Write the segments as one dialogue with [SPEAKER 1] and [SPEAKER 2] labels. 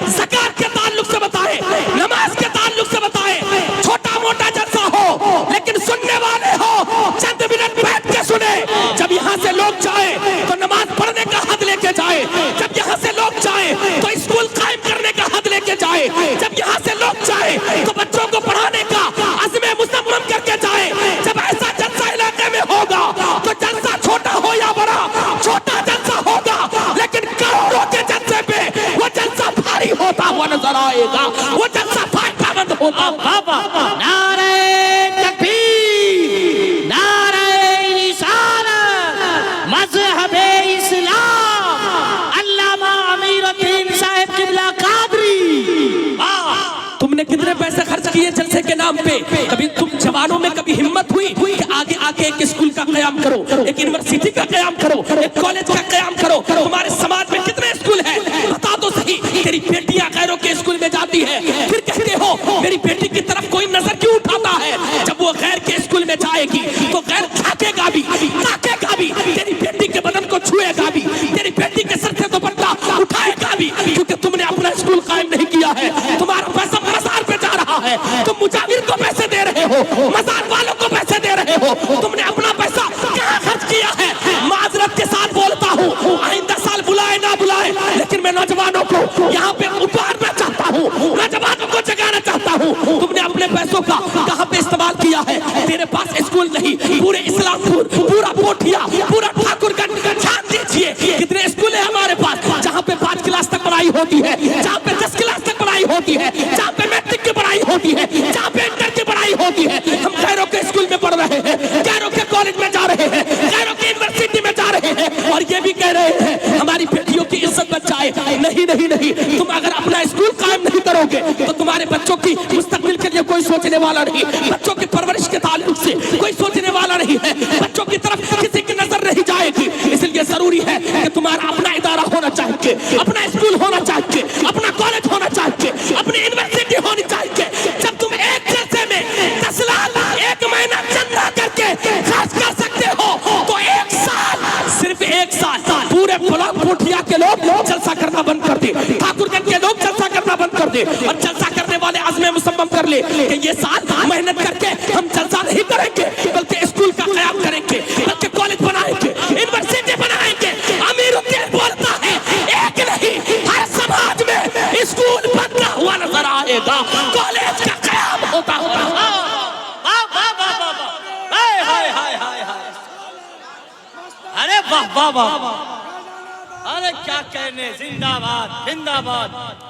[SPEAKER 1] ज़कात के ताल्लुक से बताए, नमाज के ताल्लुक से बताए। छोटा मोटा जलसा हो लेकिन सुनने वाले हो, चंद मिनट बैठ के सुने। जब यहाँ से लोग जाए तो नमाज पढ़ने का हद लेके जाए, जब यहाँ से लोग जाए तो स्कूल कायम करने का हद लेके जाए, जब यहाँ से लोग जाए तो बच्चों को पढ़ाने का अज़्म मुसम्मम करके जाए। जब ऐसा जलसा इलाके में होगा तो जलसा छोटा हो या बड़ा, छोटा जलसा होगा लेकिन करोड़ों के जलसे पे वो जलसा भारी होता हुआ नजर आएगा, वो जलसा फायदेमंद होगा। बाबा
[SPEAKER 2] नारे तकबीर, नारे रिसालत, मज़हबे इस्लाम, अल्लामा अमीरुद्दीन साहिब किबला कादरी।
[SPEAKER 1] तुमने कितने पैसे खर्च किए जलसे के नाम पे? कभी तुम जवानों में कभी हिम्मत हुई कि आगे आके एक स्कूल का कयाम करो, एक यूनिवर्सिटी का कयाम करो, एक कॉलेज का कयाम करो? तुम्हारे समाज में कितने स्कूल हैं? बता तो सही। तेरी बेटियां गैरों के स्कूल में जाती है, फिर कहते हो मेरी बेटी की तरफ कोई नजर क्यों उठाता है? जब वो गैर के स्कूल में जाएगी तो गैर झाकेगा भी, ताकेगा भी, तेरी बेटी के बदन को छुएगा भी, तेरी बेटी के सर से दुपट्टा उठाएगा भी, क्योंकि तुमने अपना स्कूल कायम नहीं किया है। तुम्हारा पैसा मजार पे जा रहा है, तुम मुजाहिर को पैसे दे रहे हो, मजार वालों को पैसे दे रहे हो। तुमने अपना पैसा क्या खर्च किया है? माजरत के साथ बोलता हूँ, आइंदा साल बुलाए ना बुलाए, लेकिन मैं नौजवानों को यहाँ पे उतारना चाहता हूँ, नौजवानों को जगाना चाहता हूँ। तुमने अपने पैसों का कहाँ पे इस्तेमाल किया है? तेरे पास स्कूल नहीं, पूरे इस्लामपुर, पूरा पोठिया, पूरा ठाकुरगंज, ध्यान दीजिए कितने स्कूल है हमारे पास जहाँ पे 5 क्लास तक पढ़ाई होती है, जहाँ पे 10 क्लास तक पढ़ाई होती है, जहाँ पे मैट्रिक की पढ़ाई होती है, जहाँ पे इंटर की पढ़ाई होती है। हम गैरों के स्कूल में पढ़ रहे हैं, गैरों के कॉलेज में जा रहे हैं, गैरों की यूनिवर्सिटी में जा रहे हैं और ये भी कह रहे हैं हमारी बेटियों की इज्जत बच जाए। नहीं नहीं नहीं, तुम अगर अपना स्कूल कायम नहीं करोगे तो तुम्हारे बच्चों की मुस्तकबिल के लिए कोई सोचने वाला नहीं, बच्चों की परवरिश के ताल्लुक से कोई सोचने वाला नहीं है, बच्चों की तरफ किसी की नजर नहीं जाएगी। इसलिए जरूरी है कि तुम्हारा अपना इदारा होना चाहिए, अपना स्कूल होना चाहिए, अपना कॉलेज होना चाहिए, अपनी यूनिवर्सिटी होनी चाहिए। जब तुम एक जलसे में 10 लाख एक महीना चंदा करके खर्च कर सकते हो तो एक साल, सिर्फ एक साल पूरे ब्लॉक पोठिया के लोग जलसा करना बंद कर दे, ठाकुरगंज के लोग जलसा करना बंद कर दे और जलसा करने वाले अज़्म मुसम्मम कर ले कि ये साल मेहनत करके हम जलसा नहीं करेंगे बल्कि स्कूल का कयाम करेंगे, बल्कि कॉलेज बनाएंगे, यूनिवर्सिटी बनाएंगे। अमीरुद्दीन बोलता है एक नहीं, हर समाज में स्कूल बनता हुआ नजर आएगा, कॉलेज का कयाम होता होगा।
[SPEAKER 2] अरे वाह वाह वाह, अरे क्या कहने, जिंदाबाद जिंदाबाद।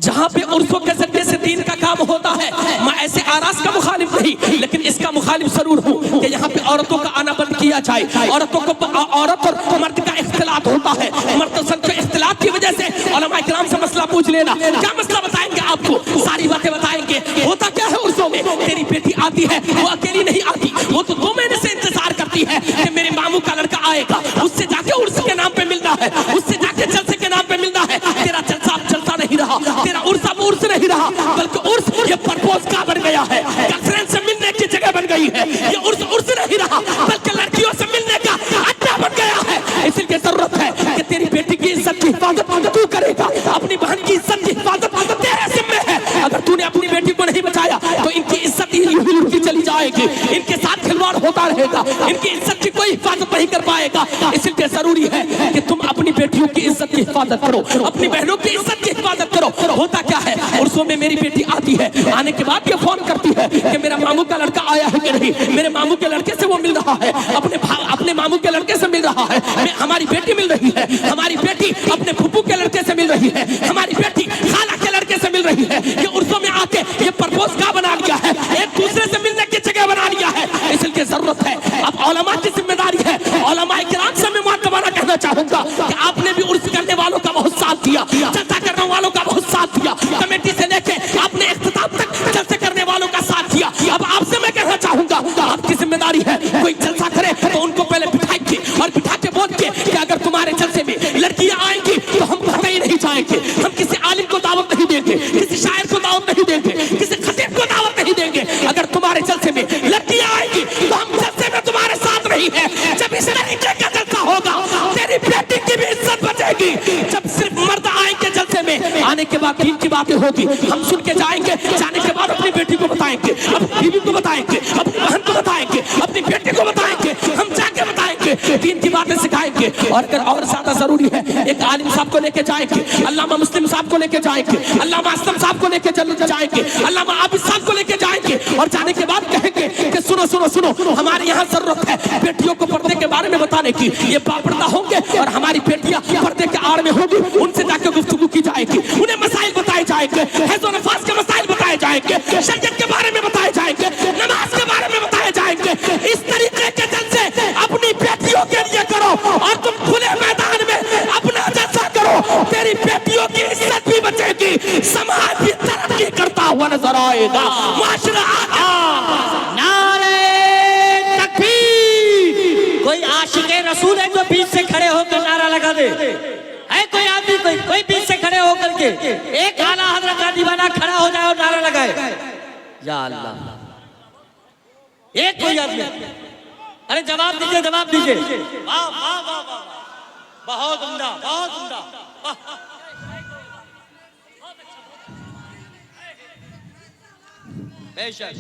[SPEAKER 1] जहाँ पे उर्सों के जरिए से दीन का काम होता है, मैं ऐसे आरास का मुखालिफ नहीं, लेकिन इसका मुखालिफ जरूर हूँ कि यहाँ पे औरतों का आना बंद किया जाए। औरतों को, औरत और मर्द का इख्तिलात होता है, मर्द के इख्तिलात की वजह से उलमा इकराम से मसला पूछ लेना। क्या मसला बताएंगे आपको, सारी बातें बताएंगे। होता क्या है उर्सों में, तेरी बेटी आती है, वो अकेली नहीं आती, वो तो 2 महीने से इंतजार करती है कि मेरे मामू का लड़का आएगा, उससे जाके उर्स के नाम पे मिलना है, उससे जाके जलसे के नाम पे मिलना है। तेरा जलसा अब जलसा नहीं रहा, तेरा उर्स अब उर्स नहीं रहा, बल्कि उर्स ये परपोज का बन गया है, गर्लफ्रेंड से मिलने की जगह बन गई है। ये उर्स उर्स नहीं रहा, बल्कि लड़कियों से मिलने का अड्डा बन गया है। इसलिए जरूरत है कि तेरी बेटी की इज्जत की हिफाजत तू करेगा, अपनी बहन की इज्जत की हिफाजत तेरे जिम्मे है। अगर तूने अपनी बेटी को नहीं बचाया तो इनकी इज्जत ही लुटती चली जाएगी, इनके साथ खिलवाड़ होता रहेगा, इनकी इज्जत की कोई हिफाजत नहीं कर पाएगा। इसलिए जरूरी है कि तुम अपनी बेटियों की इज्जत की हिफाजत करो, अपनी बहनों की इज्जत की हिफाजत करो। होता क्या है, उर्सों में मेरी बेटी आती है, आने के बाद ये फोन करती है कि मेरा मामू का लड़का आया है कि नहीं, मेरे मामू के लड़के से वो मिल रहा है, अपने मामू के लड़के से मिल रहा है, हमारी बेटी मिल रही है, हमारी बेटी अपने फूफू के लड़के से मिल रही है, हमारी बेटी खाला के लड़के से मिल रही है। ये उर्सों में आके ये प्रपोज का बना लिया है, एक दूसरे से मिलने की जगह बना लिया है। इसलिए जरूरत है, अब उलमा की जिम्मेदारी है, उलमा इकराम से मैं मुआतबाना कहना चाहूंगा कि आपने भी उर्स करने वालों का बहुत साथ दिया, जलसा करने वालों का बहुत साथ दिया, कमेटी से लेके आपने इख्तिताम तक जलसे करने वालों का साथ दिया। अब आपसे मैं कहना चाहूंगा, आपकी जिम्मेदारी है, कोई जलसा करे तो उनको पहले बिठाएंगे और बिठा के बोल के कि अगर तुम्हारे जलसे में लड़कियां आएंगी तो हम कहीं नहीं जाएंगे, हम किसी आलिम को दावत नहीं देंगे, किसी शायर को दावत नहीं देंगे, किसी खतीब को दावत नहीं देंगे। अगर तुम्हारे जलसे में लड़कियां आएंगी तो हम जलसे में तुम्हारे साथ नहीं है। जब इस तरीके का जलसा होगा तेरी बेटी की भी इज्जत बचेगी। जब सिर्फ मर्द आएंगे जलसे में, आने के बाद दीन की बातें होगी, हम सुन के जाएंगे, जाने के बाद अपनी बेटी को बताएंगे, अपनी बीवी को बताएंगे, अपनी बहन को बताएंगे, अपनी बेटी को बताएंगे, हम जाके बताएंगे, दीन की बातें सिखाएंगे। और अगर और ज्यादा जरूरी है, एक आलिम साहब को लेके जाएंगे, अल्लामा मुस्लिम साहब को लेके जाएंगे, अल्लामा असलम साहब को लेके जाएंगे, अल्लामा आबिद साहब को लेके जाएंगे। और जाने के बाद कहेंगे कि सुनो सुनो सुनो, हमारे यहाँ जरूरत है बेटियों को पर्दे के बारे में बताने की। ये बापर्दा होंगे और हमारी बेटियां पर्दे के आड़ में होगी, उनसे जाकर गुफ्तगू की जाएगी, उन्हें मसाइल बताए जाएंगे, हैज़ो नफास के मसाइल बताए जाएंगे, शरीयत के बारे में बताए जाएंगे, नमाज के बारे में बताए जाएंगे। इस तरीके के जलसे अपनी बेटियों के लिए करो और तुम खुले मैदान में अपना जलसा करो, तेरी बेटियों की इज्जत भी बचेगी, समाज भी तरक्की करता हुआ नजर आएगा, माशरा
[SPEAKER 2] नारे तकबीर। कोई आशिके रसूल है जो बीच से खड़े होकर नारा लगा दे? है कोई आदमी, कोई बीच से खड़े होकर के एक आला हजरत का दीवाना खड़ा हो जाए और नारा लगाए या अल्लाह? एक कोई आदमी? अरे जवाब दीजिए, जवाब दीजिए। वाह वाह वाह वाह, बहुत उम्दा, बहुत उम्दा। बेशक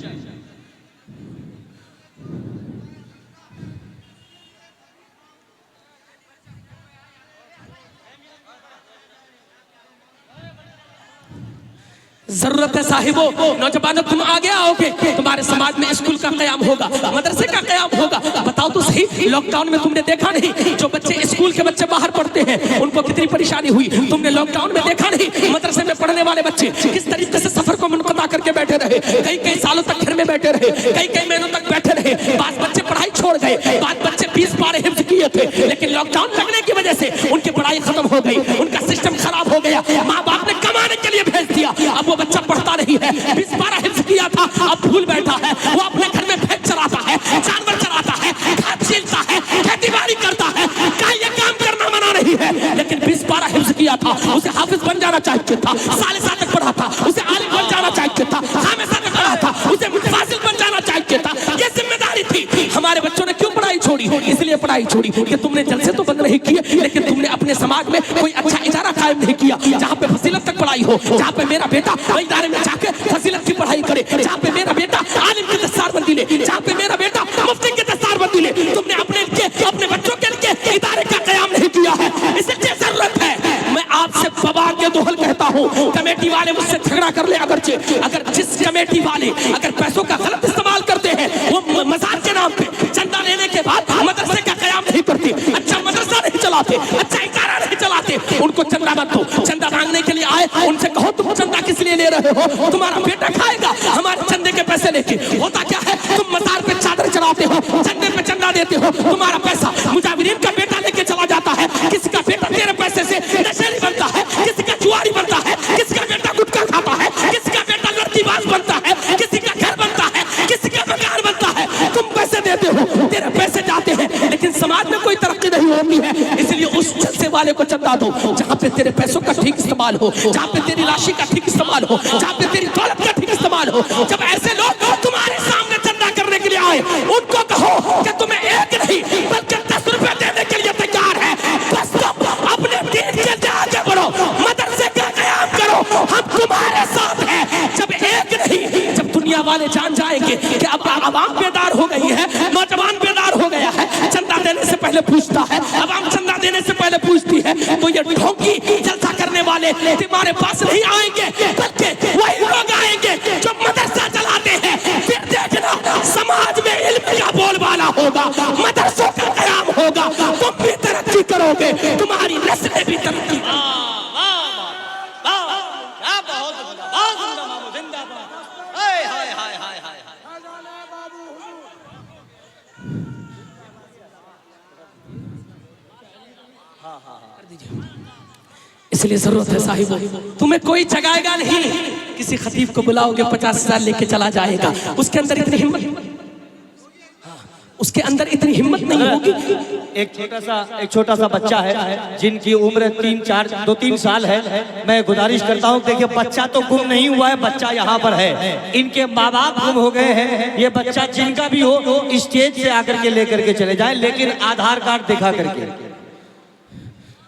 [SPEAKER 1] जरूरत है साहिबो, नौजवानों तुम आगे आओगे, तुम्हारे समाज में स्कूल का कयाम होगा, मदरसे का कयाम होगा। बताओ तो सही, लॉकडाउन में तुमने देखा नहीं जो बच्चे स्कूल के बच्चे बाहर पढ़ते हैं उनको कितनी परेशानी हुई? तुमने लॉकडाउन में देखा नहीं मदरसे में पढ़ने वाले बच्चे किस तरीके से सफर को मुनक़ता करके बैठे रहे, कई कई सालों तक घर में बैठे रहे, कई कई महीनों तक बैठे रहे। बाद बच्चे पढ़ाई छोड़ गए, बाद बच्चे 20 पारे हिफ्ज़ किए थे, लेकिन लॉकडाउन लगने की वजह से उनकी पढ़ाई खत्म हो गई, उनका सिस्टम खराब हो गया, माँ बाप ने कमाने के लिए भेज दिया, अब वो बच्चा पढ़ता नहीं है। 20 पारा हिफ्ज़ किया था, अब भूल बैठा है, वो अपने घर में भैंस चराता है, जानवर चराता है, खाद छीलता है, खेती बाड़ी करता है, क्या ये काम करना मना नहीं है? लेकिन 20 पारा हिफ्ज़ किया था, उसे हाफिज बन जाना चाहिए था, सालिसा तक पढ़ा था, उसे आलिम बन जाना चाहिए था, खामिसा तक पढ़ा था, उसे मुतफासिल बन जाना चाहिए था। ये जिम्मेदारी थी। हमारे बच्चों ने क्यों पढ़ाई छोड़ी? इसलिए पढ़ाई छोड़ी कि तुमने जलसे तो बंद नहीं किए, लेकिन तुमने अपने समाज में कोई अच्छा इदारा कायम नहीं किया जहाँ पे फजीलत तक पढ़ाई हो, जहाँ पे मेरा बेटा इदारे में जाके फजीलत की पढ़ाई करे, जहाँ पे मेरा बेटा आलिम की दस्तारबंदी ले, जहाँ पे मेरा बेटा मुफ्ती की दस्तारबंदी ले। तुमने अपने बच्चों के लिए इदारे का कयाम नहीं किया है, इसलिए जरूरत है। मैं आपसे बबा के दोहल कहता हूँ, कमेटी वाले मुझसे झगड़ा कर ले, अगर जिस कमेटी वाले अगर पैसों का गलत इस्तेमाल करते हैं, वो मजार के नाम पे चंदा लेने के बाद मदरसे का कयाम नहीं करते, अच्छा मदरसा नहीं चलाते, अच्छा इदारा नहीं चलाते, उनको चंदा मत दो। चंदा मांगने के लिए आए, उनसे कहो तुम चंदा किस लिए ले रहे हो? तुम्हारा बेटा खाएगा हमारे चंदे के पैसे लेके। होता क्या है, तुम मजार पे चादर चढ़ाते हो, चंदे पे चंदा देते हो, तुम्हारा पैसा मुजाहिरीन का बेटा लेके चला जाता है। किसी का बेटा तेरे पैसे से नशेड़ी बनता है, किसी का जुआरी बनता है, किसी का बेटा गुटखा खाता है, किसी का बेटा लड़कीबाज बनता है, किसी का घर बनता है, किसी का मकान बनता है। तुम पैसे देते हो, तेरे पैसे जाते हैं, लेकिन समाज में कोई तरक्की नहीं होती है। इसलिए उस जलसे वाले को चंदा दो जहाँ पे तेरे पैसों का ठीक इस्तेमाल हो, जहाँ पे तेरी राशि का ठीक इस्तेमाल हो, जहाँ पे तेरी दौलत का ठीक इस्तेमाल हो। जब ऐसे लोग तुम्हारे सामने चंदा करने के लिए आए, उनको कहो कि तुम्हें एक नहीं बल्कि 10 रुपए देने के लिए तैयार है। बस तुम अपने दीन के लिए आगे बढ़ो, मदरसे का कयाम करो, हम तुम्हारे साथ हैं। जब एक नहीं, जब दुनिया वाले जान जाएंगे कि अब आवाम बेदार हो गई है, नौजवान बेदार हो गया है, चंदा देने से पहले पूछता है, आवाम चंदा देने से पहले पूछती है, तो ये ढोंगी जलसा करने वाले तुम्हारे पास नहीं आएंगे, बल्कि वही लोग आएंगे जो मदरसा चलाते हैं। फिर देखना समाज में इल्म का बोलबाला होगा, मदरसों का कयाम होगा, तुम भी तरक्की करोगे, तुम्हारी नस्लें भी तरक्की करेंगी। इसलिए जरूरत है साहिबो, तुम्हें कोई जगाएगा नहीं। किसी खतीब को बुलाओगे 50,000 लेके चला जाएगा, उसके अंदर इतनी हिम्मत, उसके अंदर इतनी हिम्मत नहीं होगी।
[SPEAKER 2] एक छोटा सा बच्चा है जिनकी उम्र 2-3 साल है। मैं गुजारिश करता हूँ, देखिए बच्चा तो गुम नहीं हुआ है, बच्चा यहाँ पर है, इनके माँ बाप गुम हो गए हैं। ये बच्चा जिनका भी हो स्टेज से आकर के लेकर के चले जाए, लेकिन आधार कार्ड दिखा करके।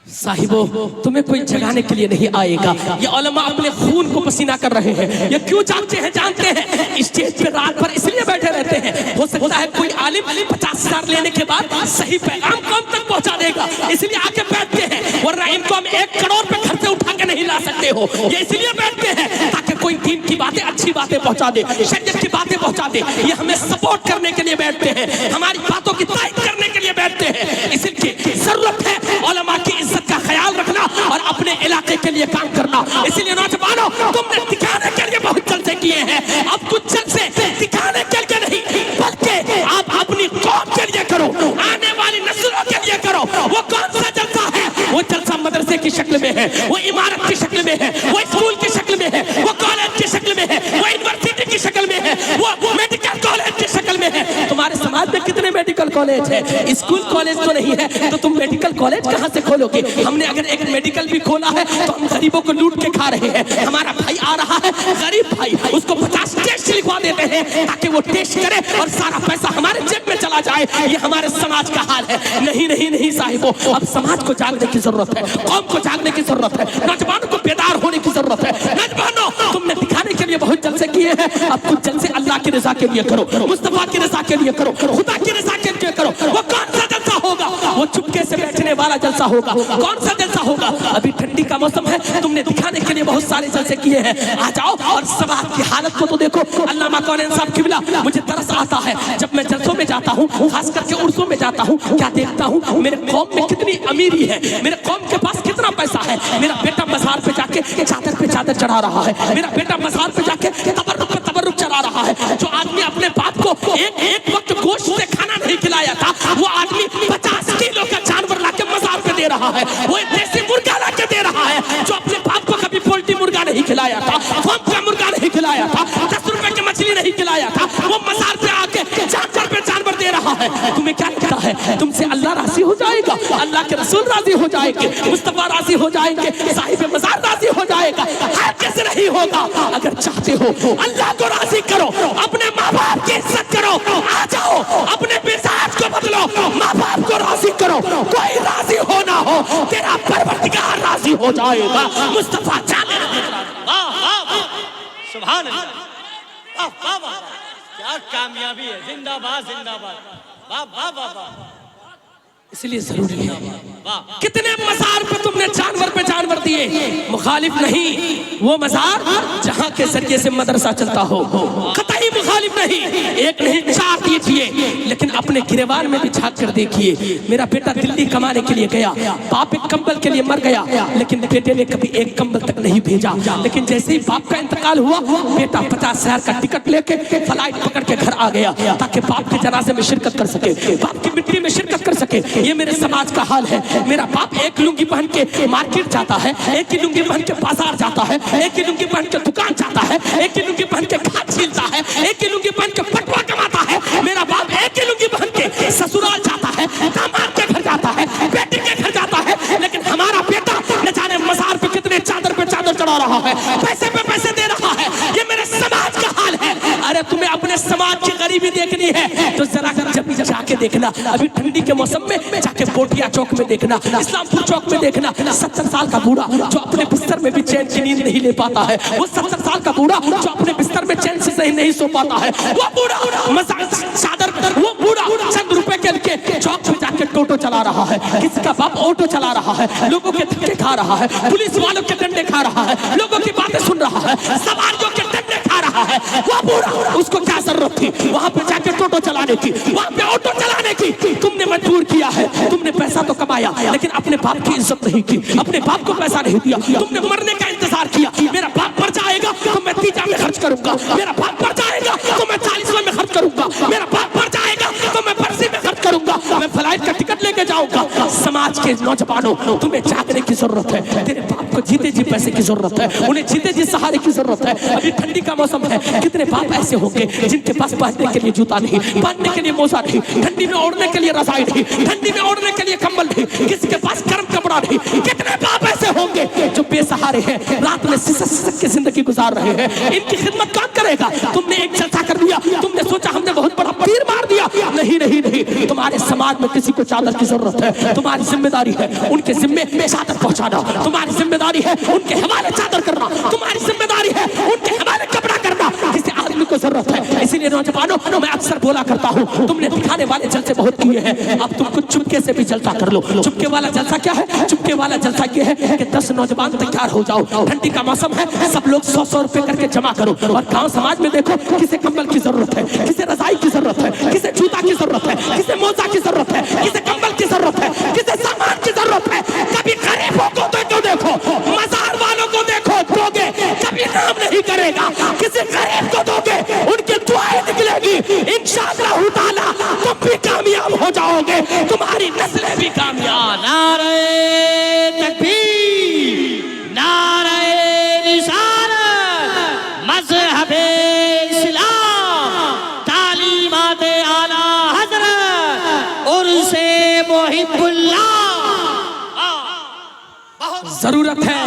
[SPEAKER 1] साहिबो, तुम्हें कोई जगाने के लिए नहीं आएगा। ये उलमा अपने खून को पसीना कर रहे हैं। ये क्यों जानते हैं स्टेज पे रात भर इसलिए बैठे रहते हैं। हो सकता है कोई आलिम 50,000 लेने के बाद सही पैगाम कौम तक पहुंचा देगा, इसलिए आके बैठते हैं। वरना इनको हम 1 करोड़ पे घर से उठा के नहीं ला सकते हो। ये इसलिए बैठते हैं ताकि कोई दीन की बातें, अच्छी बातें पहुंचा दे, शरीयत की बातें पहुंचा दे। ये हमें सपोर्ट करने के लिए बैठते हैं, हमारी बातों की तारीफ करने के लिए बैठते हैं। इसलिए जरूरत है उलमा की इज्जत का ख्याल रखना और अपने इलाके के लिए काम करना। इसलिए नौजवानों, तुमने दिखाने के लिए बहुत जलसे किए हैं। अब कुछ जलसे दिखाने के लिए नहीं, बल्कि आप अपनी कौम के लिए करो, आने वाली नस्लों के लिए करो। वो कौन सा जलसा है? वो जलसा मदरसे की शक्ल में है, वो इमारत की शक्ल में है, वो स्कूल की शक्ल में है, वो कॉलेज की शक्ल में है, वो यूनिवर्सिटी की शक्ल में है, वो मेडिकल कॉलेज की शक्ल में है। तुम्हारे समाज में कितने मेडिकल कॉलेज है? स्कूल कॉलेज तो नहीं है, तो तुम मेडिकल कॉलेज कहां से खोलोगे? हमने अगर एक मेडिकल भी खोला है तो हम गरीबों को लूट के खा रहे हैं। हमारा भाई आ रहा है, गरीब भाई, उसको 50 टेस्ट लिखवा देते हैं ताकि वो टेस्ट करे और सारा पैसा हमारे जेब में चला जाए। ये हमारे समाज का हाल है। नहीं नहीं नहीं साहिबों, अब समाज को जागने की जरूरत है, कौम को जागने की जरूरत है, नौजवानों को बेदार होने की जरूरत है। नौजवानों, तुमने दिखाने के लिए बहुत जलसे किए हैं, अब कुछ जलसे अल्लाह की रजा के लिए करो, मुस्तफा की रजा के लिए करो, खुदा की रजा के लिए करो। वो कौन सा जलसा होगा? वो चुपके से बैठने वाला जलसा होगा। कौन सा जलसा होगा? अभी ठंडी का मौसम है, तुमने दिखाने के लिए बहुत सारे जलसे किए हैं। आ जाओ और समाज की हालत को तो देखो। अल्लामा कौनेन साहब किबला, मुझे तरस आता है जब मैं जलसों में जाता हूँ, खास करके उर्सों में जाता हूँ, क्या देखता हूँ मेरे कौम में कितनी अमीरी है, मेरे कौम के पास कितना पैसा है। मेरा बेटा मज़ार पे जाके चादर पे चादर चढ़ा रहा है, मेरा बेटा मज़ार पे जाके तबर्रुक पे तबर्रुक चढ़ा रहा है। जो आदमी अपने बाप को एक वक्त गोश्त से खाना नहीं खिलाया था, वो आदमी 50 किलो का जानवर लाके मज़ार पे दे रहा है। वो एक देसी मुर्गा लाके दे रहा है। जो अपने बाप को कभी पोल्ट्री मुर्गा नहीं खिलाया था, फार्म का मुर्गा नहीं खिलाया था, 10 रुपए की मछली नहीं खिलाया था, वो मज़ार पे आके जानवर पे जानवर दे रहा है। तुम्हें क्या लगता है तुमसे अल्लाह राजी हो जाएगा? अल्लाह के रसूल राजी हो जाएंगे, मुस्तफा राजी हो जाएंगे, साहिब मज़ार राजी हो जाएगा? कैसे नहीं होगा? अगर चाहते हो अल्लाह को राजी करो, अपने माँ बाप की इज्जत करो, आ जाओ अपने मिजाज को बदलो, माँ बाप को राजी करो। कोई राजी हो ना हो, तेरा परवरदिगार राजी हो जाएगा। मुस्तफा चाले।
[SPEAKER 2] सुभान अल्लाह, वाह वाह वाह, क्या कामयाबी है। जिंदाबाद जिंदाबाद, वाह वाह वाह वाह।
[SPEAKER 1] इसलिए जरूरी है, कितने मज़ार पे तुमने जानवर पे जानवर दिए। मुखालिफ नहीं, वो मज़ार जहाँ के जरिए से मदरसा चलता हो, कतई मुखालिफ नहीं। एक नहीं 4 दिए, लेकिन अपने गिरेबान में भी झांक कर देखिए। मेरा बेटा दिल्ली कमाने के लिए गया, बाप एक कंबल के लिए मर गया, लेकिन बेटे ने कभी एक कंबल तक नहीं भेजा। लेकिन जैसे ही बाप का इंतकाल हुआ, बेटा 50,000 का टिकट लेके फ्लाइट पकड़ के घर आ गया ताकि बाप के जनाजे में शिरकत कर सके, बाप की मिट्टी में शिरकत कर सके। ये मेरे समाज का हाल है। मेरा बाप एक लुंगी पहन के मार्केट जाता है, एक ही लुंगी पहन के बाजार जाता है, एक ही लुंगी पहन के दुकान जाता है, एक ही लुंगी पहन के घाट छीलता है, एक ही लुंगी पहन के पटवा कमाता है। मेरा बाप एक ही लुंगी पहन के ससुराल जाता है, दामाद के घर जाता है, बेटी के घर जाता है। लेकिन हमारा बेटा न जाने मज़ार पे कितने चादर पे चादर चढ़ा रहा है, पैसे पे पैसे दे रहा है। ये मेरे समाज का हाल है। अरे तुम्हें अपने समाज की गरीबी देखनी है तो जरा जब जाके देखना, अभी ठंडी के मौसम में जाके पोटिया चौक में देखना, इस्लामपुर चौक में देखना, 70 साल का बूढ़ा जो अपने बिस्तर में भी चैन की नींद नहीं ले पाता है, वो 70 साल का बूढ़ा जो अपने बिस्तर में चैन से सही नहीं सो पाता है, वो बूढ़ा चादर, वो बूढ़ा चंद रुपए के लिए चौक में जाके टोटो चला रहा है, किसी का बाप ऑटो चला रहा है, लोगों के धक्के खा रहा है, पुलिस वालों के डंडे खा रहा है, लोगों की बातें सुन रहा है, सवारियों के डंडे खा रहा है। वो बूढ़ा, उसको क्या जरूरत थी वहां पे जाके टोटो चलाने की, वहां पे ऑटो चलाने की? तुमने मजबूर किया है, तुमने पैसा तो कमाया लेकिन अपने बाप की इज्जत नहीं की, अपने बाप को पैसा नहीं दिया, तुमने मरने का इंतजार किया। मेरा बाप मर जाएगा तो मैं 30 में खर्च करूंगा, मेरा बाप मर जाएगा तो मैं 40 में खर्च करूंगा, मेरा बाप मर जाएगा तो मैं 80 में खर्च करूंगा, मैं फ्लाइट का टिकट लेके जाऊंगा। समाज के नौजवानों, तुम्हें जागने की जरूरत है। तेरे बाप को जीते जी पैसे की जरूरत है, उन्हें जीते जी सहारे की जरूरत है। अभी ठंडी का मौसम है, कितने बाप ऐसे होंगे जिनके पास पहनने के लिए जूता नहीं, पहनने के लिए मोजा नहीं, ठंडी में ओढ़ने के लिए रजाई नहीं, ठंडी में ओढ़ने के लिए कंबल नहीं, किसी के पास गर्म कपड़ा नहीं। कितने बाप ऐसे होंगे जो बेसहारे हैं, रात में सिसक के जिंदगी गुजार रहे हैं। इनकी खिदमत कौन करेगा? तुमने एक जलसा कर दिया, तुमने सोचा हमने बहुत बड़ा तीर मार दिया। नहीं नहीं नहीं, तुम्हारे समाज में किसी को चादर की जरूरत है, तुम्हारे तुम्हारी जिम्मेदारी है उनके जिम्मे चादर पहुंचाना, तुम्हारी जिम्मेदारी है उनके हवाले चादर करना, तुम्हारी जिम्मेदारी है उनके हवाले कपड़ा करना। किसी आदमी को जरूरत है, इसीलिए नौजवानों मैं अक्सर बोला करता हूँ, तुमने दिखाने वाले जलसे बहुत किए हैं, अब तुम कुछ चुपके से भी जलसा कर लो। चुपके वाला जलसा क्या है? चुपके वाला जलसा ये है कि 10 नौजवान तैयार हो जाओ, ठंडी का मौसम है, सब लोग 100-100 रुपए करके जमा करो और गांव समाज में देखो किसे कंबल की जरूरत है, किसे रजाई की जरूरत है, किसे जूता की जरूरत है, किसे मोजा की जरूरत है, किसे कंबल की जरूरत है, किसे सामान की जरूरत है। कभी गरीबों को तो देखो, मजार वालों को देखो, दोगे कभी नाम नहीं करेगा, किसी गरीब को दोगे उनकी दुआएं निकलेगी, इंशाअल्लाह ताला तुम भी कामयाब हो जाओगे, तुम्हारी नस्लें भी कामयाब।
[SPEAKER 2] नारे तकबीर, नारे रिसालत, मज़हबे इस्लाम, तालीमाते आला हज़रत, उर्से मुहिब्बुल्लाह।
[SPEAKER 1] जरूरत है,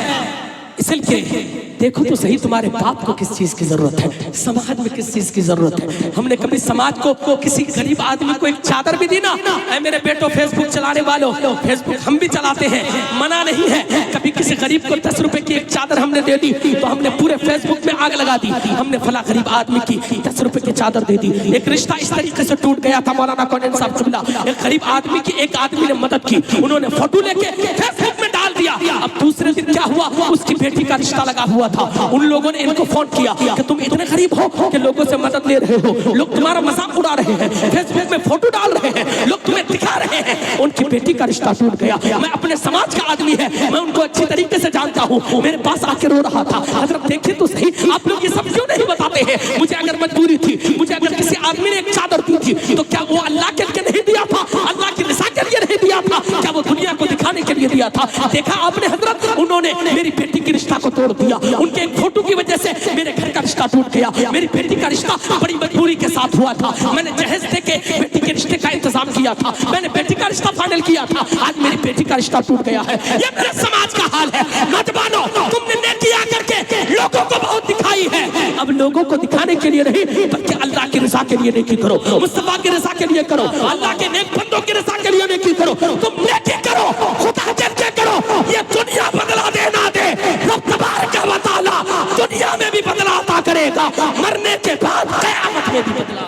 [SPEAKER 1] इसलिए देखो तो सही तुम्हारे बाप को किस चीज की जरूरत है, समाज में किस चीज की जरूरत है। हमने कभी समाज को किसी गरीब आदमी को एक चादर भी दी ना? ऐ मेरे बेटो फेसबुक चलाने वालों, फेसबुक हम भी चलाते हैं, मना नहीं है। कभी किसी गरीब को 10 रुपए की एक चादर हमने दे दी तो हमने पूरे फेसबुक में आग लगा दी, हमने फला गरीब आदमी की 10 रुपए की चादर दे दी। एक रिश्ता इस तरीके से टूट गया था, मौलाना कौन साहब जुमला, एक गरीब आदमी की एक आदमी ने मदद की, उन्होंने फोटो लेके फेसबुक में डाल दिया। अब दूसरे दिन क्या हुआ, उसकी बेटी का रिश्ता लगा हुआ था, उन लोगों ने इनको फोन किया कि तुम इतने गरीब हो कि लोगों से मदद ले रहे हो, लोग तुम्हारा मजाक उड़ा रहे हैं, फेसबुक में फोटो डाल रहे हैं, लोग तुम्हें दिखा रहे हैं। उनकी बेटी का रिश्ता टूट गया। मैं अपने समाज का आदमी है, मैं उनको अच्छी तरीके से जानता हूँ, मेरे पास आके रो रहा था। हजरत देखे तो सही, आप लोग ये सब क्यों नहीं बताते हैं? मुझे अगर मजबूरी थी, मुझे अगर किसी आदमी ने एक चादर दी थी तो क्या वो अल्लाह के लिए नहीं दिया था, अल्लाह की रिज़ा के लिए नहीं दिया था, क्या वो दुनिया को दिखाने के लिए दिया था? देखा आपने हजरत, उन्होंने मेरी बेटी के रिश्ता को तोड़ दिया, उनके एक फोटो की वजह से मेरे घर का रिश्ता टूट गया। मेरी बेटी का रिश्ता बड़ी मजबूरी के साथ हुआ था, मैंने जहेज देके बेटी के रिश्ते का इंतजाम किया था, मैंने बेटी का रिश्ता फाइनल किया था, आज मेरी बेटी का रिश्ता टूट गया है। ये मेरे समाज का हाल है। नौजवानों, तुमने नेकी करके लोगों को बहुत दिखाई है, अब लोगों को दिखाने के लिए नहीं बल्कि अल्लाह की रज़ा के लिए नेकी करो, मुस्तफा की रज़ा के लिए करो, अल्लाह के नेक बंदों की रज़ा के लिए नेकी करो। तुम नेकी करो, खुदा के करो, ये दुनिया बदला दे ना दे, रब तबारक व तआला दुनिया में भी बदलाता करेगा, मरने के बाद क़यामत में भी बदला।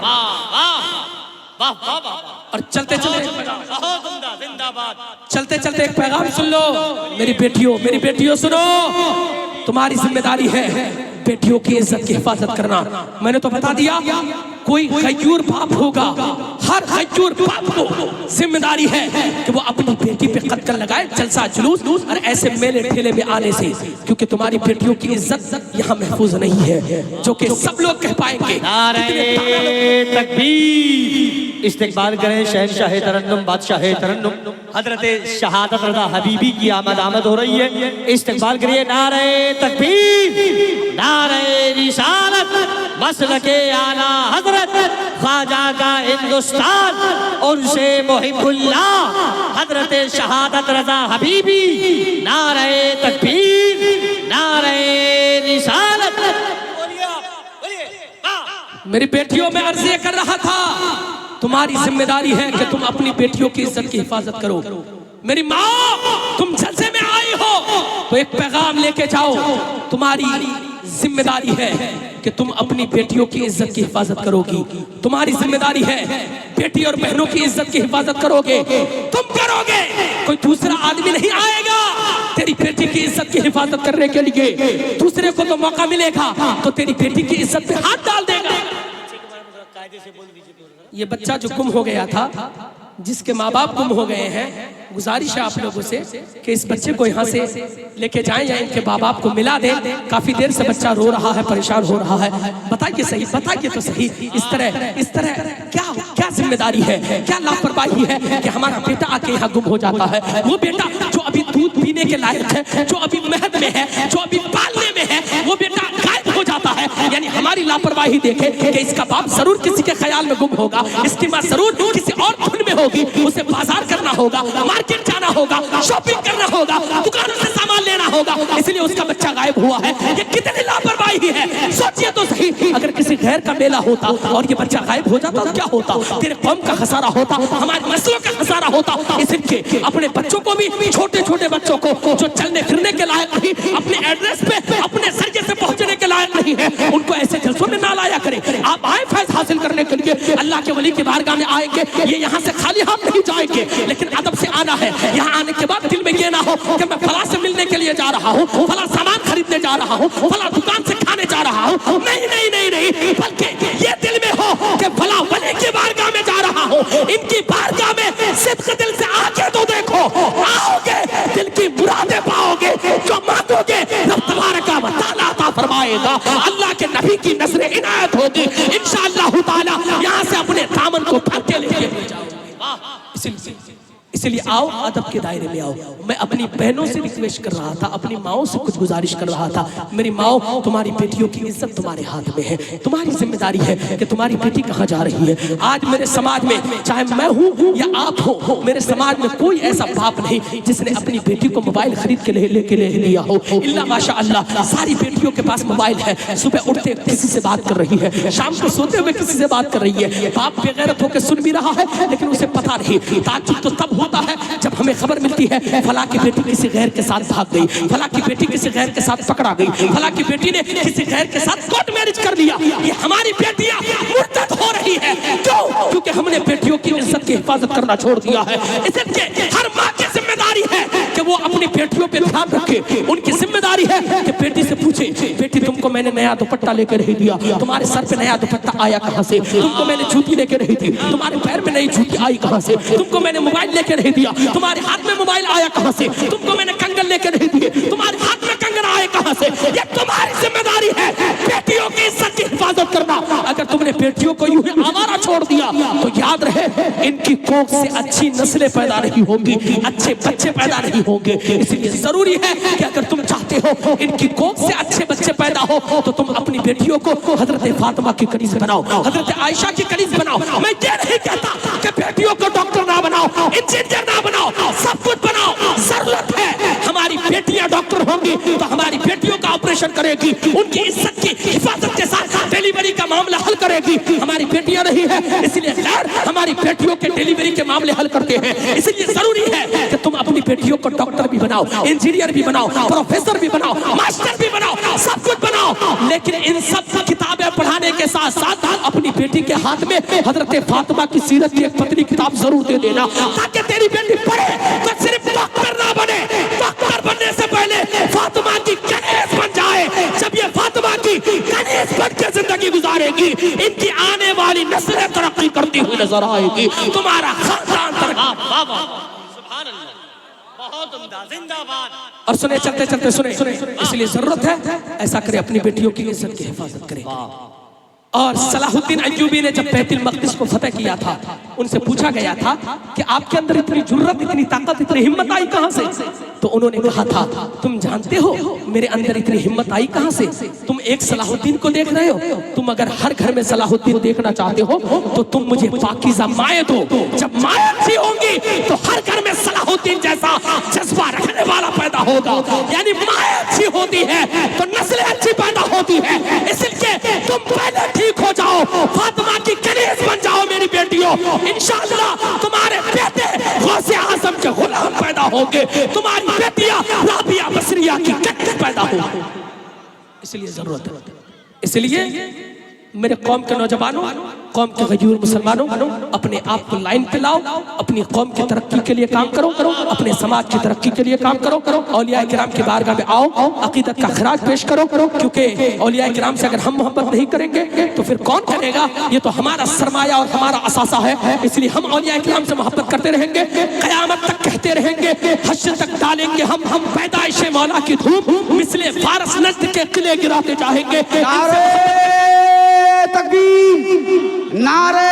[SPEAKER 2] वाह वाह वाह।
[SPEAKER 1] और चलते चलते
[SPEAKER 2] जिंदाबाद,
[SPEAKER 1] चलते चलते एक पैगाम सुन लो मेरी बेटियों सुनो, तुम्हारी जिम्मेदारी है बेटियों की इज्जत की हिफाजत करना। मैंने तो बता दिया, कोई गयूर बाप होगा, हर गयूर बाप को जिम्मेदारी है कि वो अपनी बेटी पे कत्ल लगाए, जलसा जुलूस और ऐसे मेले ठेले में आने से, क्योंकि तुम्हारी बेटियों की इज्जत यहाँ महफूज नहीं है, जो कि सब लोग कह पाएंगे।
[SPEAKER 2] नारे तकबीर, इस्तिकबाल करें शहनशाह तरन्नुम, बादशाह तरन्नुम, हजरत शहादत रज़ा हबीबी की आमद हो रही है। इस्तिकबाल करिए। नारे तकबीर, नारे रिसालत, मसलके आला हजरत ख्वाजा का हिंदुस्तान, उनसे मुहिब्बुल्लाह हजरत शहादत रज़ा हबीबी। नारे तकबीर, नारे रिसालत।
[SPEAKER 1] मेरी बेटियों में अर्ज ये कर रहा था, तुम्हारी जिम्मेदारी है कि तुम अपनी बेटियों की इज्जत की हिफाजत करो। मेरी माँ, तुम जलसे में आई हो तो एक पैगाम लेके जाओ, तुम्हारी जिम्मेदारी है कि तुम अपनी बेटियों की इज्जत की हिफाजत करोगी। तुम्हारी जिम्मेदारी है बेटी और बहनों की इज्जत की हिफाजत करोगे, तुम करोगे, कोई दूसरा आदमी नहीं आएगा तेरी बेटी की इज्जत की हिफाजत करने के लिए। दूसरे को तो मौका मिलेगा तो तेरी बेटी की इज्जत पे हाथ डाल देगा। ये बच्चा जो गुम हो गया था, जिसके माँ बाप गुम हो गए हैं, गुजारिश है आप लोगों से कि इस बच्चे को यहाँ से लेके जाएं या इनके माँ बाप को मिला दें। काफी देर से बच्चा रो रहा है, परेशान हो रहा है। बताइए सही, बताइए तो सही, इस तरह क्या जिम्मेदारी है, क्या लापरवाही है कि हमारा बेटा आके यहाँ गुम हो जाता है। वो बेटा जो अभी दूध पीने के लायक है, जो अभी महद में है, जो अभी पालने में है, वो बेटा गायब हो जाता है। यानी हमारी लापरवाही देखे कि इसका बाप जरूर किसी के ख्याल में गुम होगा, इसकी माँ जरूर किसी और धुन में होगी, उसे बाजार करना होगा, मार्केट जाना होगा, शॉपिंग करना होगा, दुकानों से सामान लेना होगा, इसलिए उसका बच्चा गायब हुआ है। ये कितनी लापरवाही है, सोचिए तो सही। अगर किसी किसी गैर का मेला होता और ये बच्चा गायब हो जाता, क्या होता? तेरे कौम का खसारा होता, हमारी नस्लों का खसारा होता। इसलिए अपने बच्चों को भी, छोटे छोटे बच्चों को जो चलने फिरने के लायक नहीं, अपने एड्रेस पे अपने जरिए से पहुंचने के लायक नहीं है, उनको ऐसे जलसों में ना लाया करें। आप आए फैज हासिल करने के लिए, अल्लाह के वली की बारगाह में आएंगे, ये यहाँ से खाली हाथ नहीं जाएंगे, लेकिन अदब से आना है। यहाँ आने के बाद दिल में ये ना हो कि मैं फला से मिलने के लिए जा रहा हूँ, फला सामान खरीदने जा रहा हूँ, फला दुकान से खाने जा रहा हूँ। नहीं नहीं नहीं नहीं, बल्कि ये दिल में हो कि फला वली की बारगाह में जा रहा हूँ, इनकी बारगाह में सिद्क दिल से आके तो देखो, आओगे दिल की मुरादें पाओगे, जो मांगोगे रब तबारक व तआला अता फरमाएगा। अल्लाह के नबी की नज़र इनायत होगी इंशाअल्लाह ताला। यहाँ से अपने दामन को भर के लेके जाओ। इसलिए आओ, अदब के दायरे में आओ। मैं अपनी बहनों से रिक्वेस्ट कर रहा था, अपनी माओ से कुछ गुजारिश कर रहा था। मेरी माओ, तुम्हारी बेटियों की इज्जत तुम्हारे हाथ में है, तुम्हारी जिम्मेदारी है कि तुम्हारी बेटी कहाँ जा रही है। आज मेरे समाज में, चाहे मैं हूँ या आप हो, मेरे समाज में कोई ऐसा बाप नहीं जिसने अपनी बेटी को मोबाइल खरीद के लेके ले लिया हो। इल्ला माशाअल्लाह सारी बेटियों के पास मोबाइल है। सुबह उठते किसी से बात कर रही है, शाम को सोते हुए किसी से बात कर रही है। बाप बेगैरत होकर सुन भी रहा है, लेकिन उसे पता नहीं। ताज्जुब तो तब होता है जब हमें खबर मिलती है फला की बेटी किसी गैर के साथ भाग गई, फला की बेटी किसी गैर के साथ पकड़ा गई, फला की बेटी ने किसी गैर के साथ कोर्ट मैरिज कर लिया। ये हमारी बेटियां मुर्तद हो रही है। क्यों? क्योंकि हमने बेटियों की इज्जत की हिफाजत करना छोड़ दिया है। इसलिए हर माँ की जिम्मेदारी है कि वो अपनी बेटियों पे ध्यान रखे। उनकी जिम्मेदारी है कि बेटी से पूछे, बेटी तुमको मैंने नया दुपट्टा लेकर नहीं दिया, तुम्हारे सर पे नया दुपट्टा आया कहाँ से? तुमको मैंने जूती लेकर नहीं दी, तुम्हारे पैर में नई जूती आई कहाँ से? तुमको मैंने मोबाइल लेकर नहीं दिया, तुम्हारे हाथ में मोबाइल आया कहाँ से? तुमको मैंने कंगन लेकर नहीं दिए, तुम्हारे हाथ में कंगन आए कहाँ से? ये तुम्हारी जिम्मेदारी है बेटियों की इज्जत की हिफाजत करना। अगर तुमने बेटियों को यूं ही आवारा छोड़ दिया तो याद रहे इनकी कोख से अच्छी नस्लें पैदा नहीं होंगी, अच्छे बच्चे पैदा नहीं होंगे। इसलिए जरूरी है कि अगर तुम चाहते हो इनकी कोख से अच्छे बच्चे पैदा हो तो तुम अपनी बेटियों को हजरत फातिमा की कनीज बनाओ, हजरत आयशा की कनीज बनाओ। मैं ये नहीं कहता कि बेटियों को डॉक्टर ना बनाओ, इंजीनियर ना बनाओ, सब कुछ बनाओ। जरूरत है हमारी बेटियां डॉक्टर होंगी तो हमारी बेटियों का ऑपरेशन करेगी, उनकी इज्जत की हिफाजत के साथ डिलीवरी का मामला हल करेगी। हमारी बेटियां नहीं है, इसलिए गैर हमारी बेटियों के डिलीवरी के मामले हल करते हैं। इसलिए जरूरी है कि तुम अपनी बेटियों को डॉक्टर भी बनाओ, इंजीनियर भी बनाओ, प्रोफेसर भी बनाओ, मास्टर भी बनाओ, सब कुछ बनाओ। लेकिन इन सब किताबें पढ़ाने के साथ साथ अपनी बेटी के हाथ में हजरत फातिमा की सीरत की एक पतली किताब जरूर दे देना, ताकि तेरी बेटी पढ़े तो सिर्फ डॉक्टर ना बने, डॉक्टर बनने से पहले फातिमा की कनीज बन जाए। जब ये फातिमा की कनीज बन के जिंदगी गुजारेगी, इनकी आने वाली नस्लें तरक्की करती हुई नजर आएगी, तुम्हारा खानदान
[SPEAKER 2] बहुत उम्दा, जिंदाबाद।
[SPEAKER 1] और सुने, चलते चलते सुने, इसलिए जरूरत है ऐसा करे, अपनी बेटियों की इज्जत की हिफाजत करे। और सलाहुद्दीन अय्यूबी ने जब बैतुल मक़दिस को फतह किया था, उनसे पूछा गया था कि आपके अंदर इतनी जुर्रत, इतनी ताकत, इतनी हिम्मत आई कहां से? तो उन्होंने कहा था, तुम जानते हो मेरे अंदर इतनी हिम्मत आई कहां से? तुम एक सलाहुद्दीन को देख रहे हो, तुम अगर हर घर में सलाहुद्दीन देखना चाहते हो तो तुम मुझे पाकीज़ा माए दो। जब माए अच्छी होंगी तो हर घर में सलाहुद्दीन जैसा जज्बा रखने वाला पैदा होगा। यानी माए अच्छी होती है तो नस्लें अच्छी पैदा होती है। इसलिए तुम पहले ठीक हो जाओ, फातिमा की कनीज बन जाओ मेरी बेटियों। इंशाअल्लाह तुम्हारे बेटे गौसे आज़म के गुलाम पैदा होंगे, तुम्हारी बेटियां राबिया बसरिया की कनीज पैदा होंगी। इसलिए जरूरत है, इसलिए मेरे कौम के नौजवानों, कौम के गयूर मुसलमानों, अपने आप को लाइन पे लाओ, अपनी कौम की तरक्की के लिए काम करो, अपने समाज की तरक्की के लिए काम करो। औलिया किराम की बारगाह में आओ, अकीदत का खराज पेश करो, क्योंकि औलिया किराम से अगर हम मोहब्बत नहीं करेंगे तो फिर कौन करेगा? ये तो हमारा सरमाया और हमारा असासा है। इसलिए हम औलिया किराम से मोहब्बत करते रहेंगे, क़यामत तक कहते रहेंगे, हश्र तक डालेंगे हम पैदाइश मौला की धूम, मिसले फारस नज़्द के किले गिराते जाएंगे।
[SPEAKER 3] तकबीर, नारे